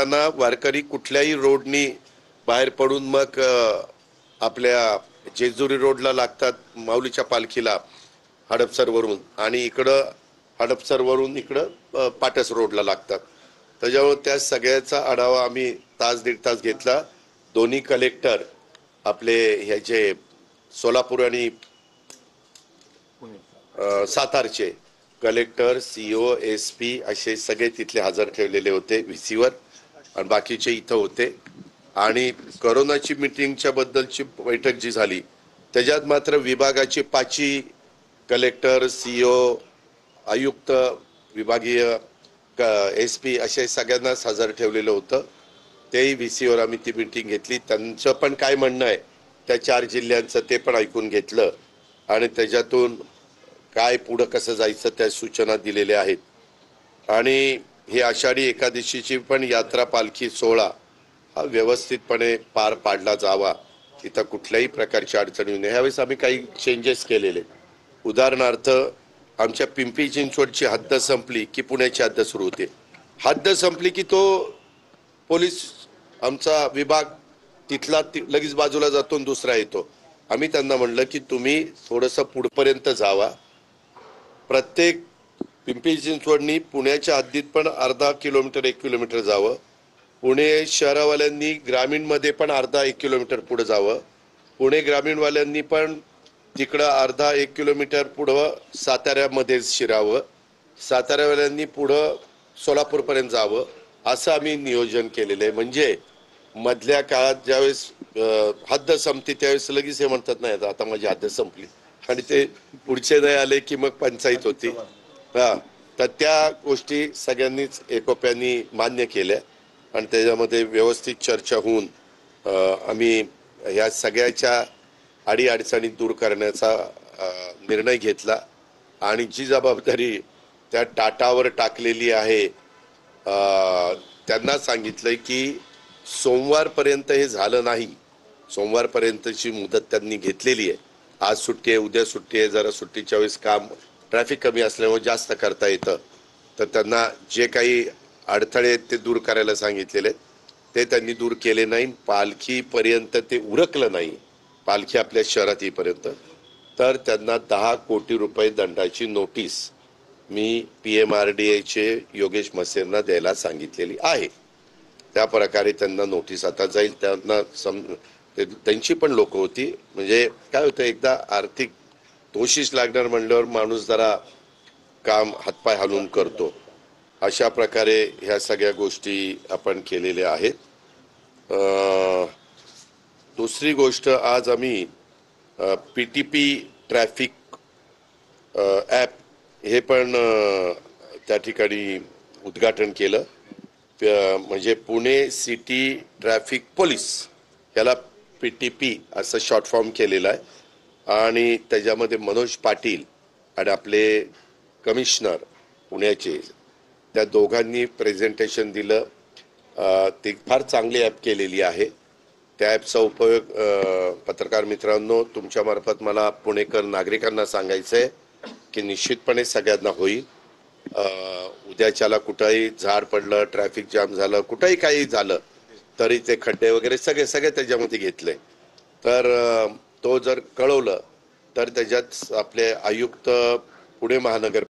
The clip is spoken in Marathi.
येताना वारकरी कुठल्याही रोडनी बाहेर पडून मग आपल्या जेजुरी रोडला लागतात माऊलीच्या पालखीला हडपसरवरून, आणि इकडं हडपसरवरून इकडं पाटस रोडला लागतात. त्याच्यामुळे त्या सगळ्याचा आढावा आम्ही तास दीड तास घेतला. दोन्ही कलेक्टर आपले ह्याचे सोलापूर आणि सातारचे कलेक्टर, सीओ, SP असे सगळे तिथले हजर ठेवलेले होते VC वर, आणि बाकीचे इथं होते. आणि कोरोनाची मीटिंगच्या बद्दलची बैठक जी झाली त्याच्यात मात्र विभागाची 5 कलेक्टर, CO, आयुक्त, विभागीय SP असे सगळ्यांनाच हजर ठेवलेलं होतं. तेही VC वर आम्ही ती मीटिंग घेतली. त्यांचं पण काय म्हणणं आहे त्या 4 जिल्ह्यांचं ते पण ऐकून घेतलं, आणि त्याच्यातून काय पुढं कसं जायचं त्या सूचना दिलेल्या आहेत. आणि ही आषाढी एकादशीची पण यात्रा पालखी सोहळा हा व्यवस्थितपणे पार पाडला जावा, तिथं कुठल्याही प्रकारची अडचण येऊ नये. ह्यावेळेस आम्ही काही चेंजेस केलेले. उदाहरणार्थ, आमच्या पिंपरी चिंचवडची हद्द संपली की पुण्याची हद्द सुरू होते. हद्द संपली की तो पोलीस आमचा विभाग तिथला लगेच बाजूला जातो आणि दुसरा येतो. आम्ही त्यांना म्हणलं की तुम्ही थोडंसं पुढपर्यंत जावा. प्रत्येक पिंपरी चिंचवडनी पुण्याच्या हद्दीत पण अर्धा किलोमीटर 1 किलोमीटर जावं. पुणे शहरावाल्यांनी ग्रामीणमध्ये पण अर्धा 1 किलोमीटर पुढे जावं. पुणे ग्रामीणवाल्यांनी पण तिकडं अर्धा 1 किलोमीटर पुढं साताऱ्यामध्ये शिरावं. साताऱ्यावाल्यांनी पुढं सोलापूरपर्यंत जावं. असं आम्ही नियोजन केलेलं आहे. म्हणजे मधल्या काळात ज्यावेळेस हद्द संपते त्यावेळेस लगेच हे म्हणतात नाही आता माझी हद्द संपली, आणि ते पुढचे नाही आले की मग पंचायत होती. तर त्या गोष्टी सगळ्यांनीच एकोप्याने मान्य केल्या, आणि त्याच्यामध्ये व्यवस्थित चर्चा होऊन आम्ही या सगळ्याच्या अडीअडचणी दूर करण्याचा निर्णय घेतला. आणि जी जबाबदारी त्या टाटावर टाकलेली आहे, त्यांना सांगितलंय की सोमवारपर्यंत हे झालं नाही, सोमवारपर्यंतची मुदत त्यांनी घेतलेली आहे. आज सुट्टी आहे, उद्या सुट्टी आहे, जरा सुट्टीच्या वेळेस काम ट्रॅफिक कमी असल्यामुळे जास्त करता येतं. तर त्यांना जे काही अडथळे आहेत ते दूर करायला सांगितलेले ते त्यांनी दूर केले नाही. पालखीपर्यंत ते उरकलं नाही, पालखी आपल्या शहरात येईपर्यंत, तर त्यांना 10 कोटी रुपये दंडाची नोटीस मी PMRDAचे योगेश मसेंना द्यायला सांगितलेली आहे. त्या प्रकारे त्यांना नोटीस आता जाईल. त्यांना त्यांची पण लोक होती. म्हणजे काय होतं, एकदा आर्थिक तोशीस लागणार म्हणल्यावर माणूस जरा काम हातपाय हलवून करतो. अशा प्रकारे ह्या सगळ्या गोष्टी आपण केलेल्या आहेत. दुसरी गोष्ट, आज आम्ही PTP ट्रॅफिक ॲप हे पण त्या ठिकाणी उद्घाटन केलं. म्हणजे पुणे सिटी ट्रॅफिक पोलीस याला PTP असं शॉर्ट फॉर्म केलेला आहे. आणि त्याच्यामध्ये मनोज पाटील आणि आपले कमिशनर पुण्याचे, त्या दोघांनी प्रेझेंटेशन दिलं. ती फार चांगली ॲप केलेली आहे. त्या ॲपचा उपयोग पत्रकार मित्रांनो तुमच्या मार्फत मला पुणेकर नागरिकांना सांगायचं आहे की निश्चितपणे सगळ्यांना होईल. उद्याच्याला कुठंही झाड पडलं, ट्रॅफिक जाम झालं, कुठंही काही झालं तरी ते खड्डे वगैरे सगळे त्याच्यामध्ये घेतले. तर तो जर कळवलं तर त्याच्यात आपले आयुक्त, पुणे महानगर